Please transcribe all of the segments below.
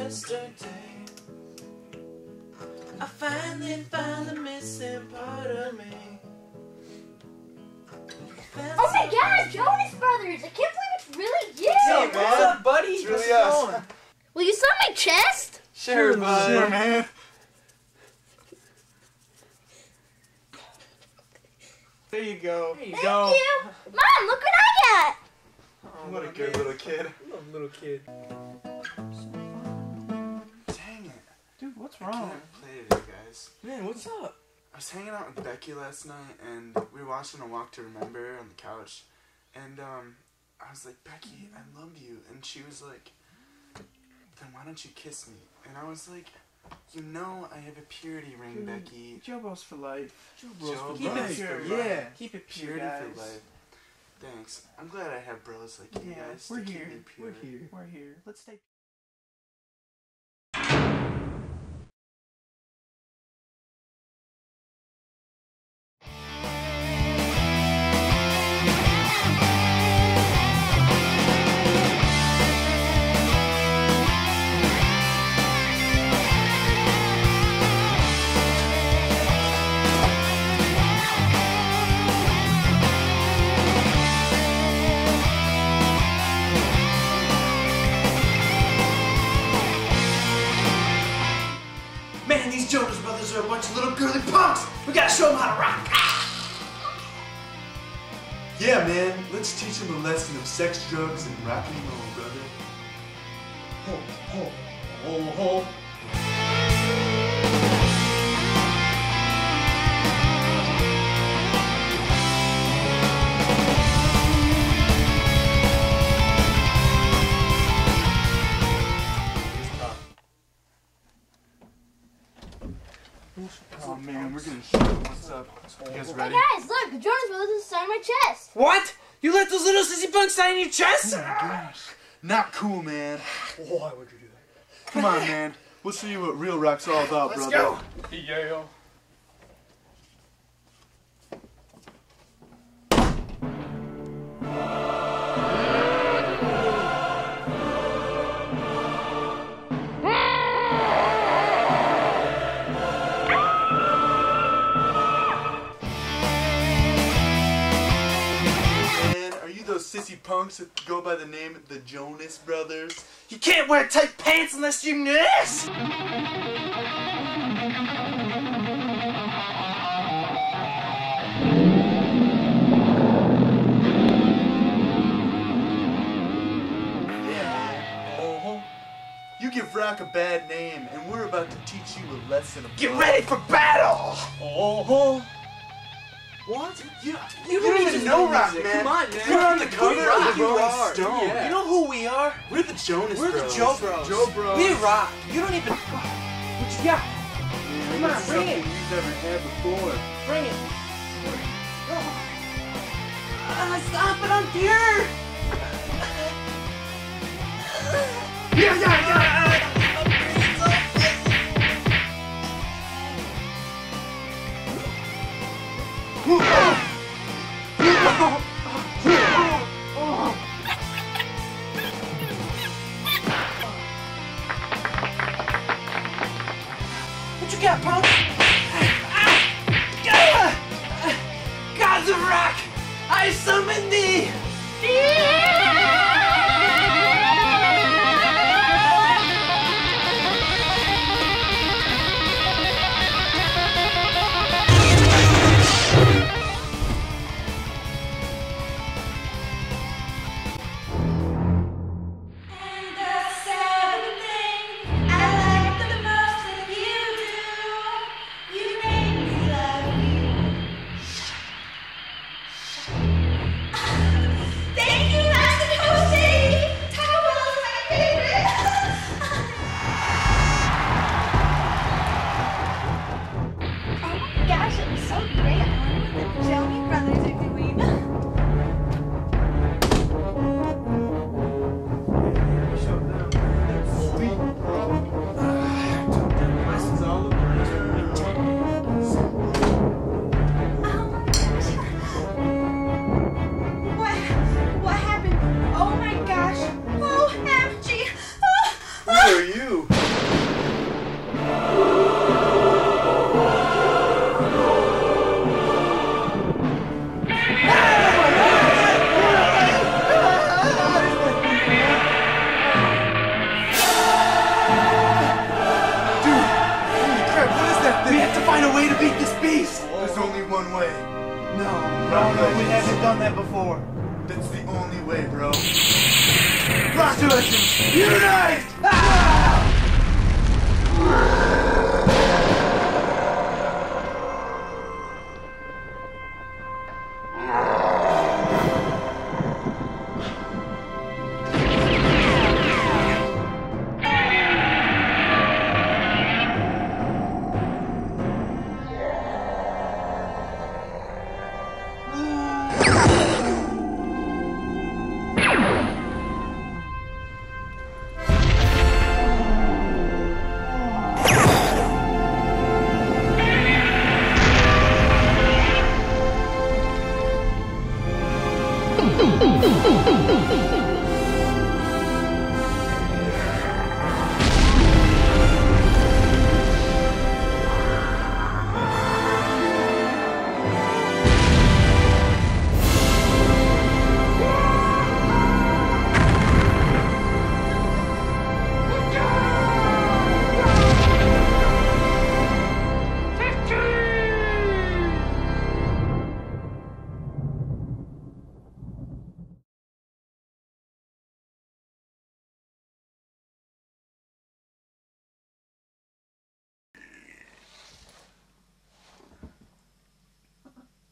yesterday. I finally found the missing part of me. Oh my God, Jonas Brothers! I can't believe it's really you! Hey, what's up, buddy? It's really us. Will you sign my chest? Sure, bud. Sure, man. There you go. There you Thank go. you! Mom, look what I got! Oh, What a good little kid. little kid. Dang it. Dude, what's I wrong? can't play today, guys. Man, what's up? I was hanging out with Becky last night, and we were watching A Walk to Remember on the couch. And I was like, Becky, I love you. And she was like, then why don't you kiss me? And I was like, you know I have a purity ring, Dude, Becky. Joe Bros for life. Joe Keep Bros it pure. for Yeah. life. Keep it pure, Purity guys. for life. Thanks. I'm glad I have bros like you Yeah, guys we're to keep here. me pure. We're here. We're here. Let's stay. Man, these Jonas Brothers are a bunch of little girly punks! We gotta show them how to rock! Yeah, man. Let's teach them a lesson of sex, drugs, and rock and roll, brother. Ho, ho, ho, ho. Oh man, we're gonna show them what's up. You guys Hey ready? guys, look, the Jonas Brothers signed my chest! What? You let those little sissy punks sign your chest? Oh my gosh. Not cool, man. Why would you do that? Come on, man. We'll show you what real rock's all about, Let's brother. go! Yeah. Man, are you those sissy punks that go by the name the Jonas Brothers? You can't wear tight pants unless you this! You give rock a bad name, and we're about to teach you a lesson of Get ready for battle! Oh, What? You don't even know rock, man. Come on, man. We're on the cover rock, of the you Rolling are. Stone. Yeah. You know who we are? we're the Jonas We're Bros. the Joe Bros. Joe Bros. We rock. You don't even... What you got? Man, Come on, this is bring something it. you've never had before. Bring it. Stop it, I'm pure! What you got, punk? Gods of rock, I summon thee! Gosh, it was so great. I wonder what the Jonas Brothers are doing. Sweet, bro. Lessons all What happened? Oh my gosh. OMG. Who are you? this beast! There's only one way. No, we haven't done that before. That's the only way, bro. Rock Legends, unite!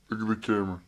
Look at the camera.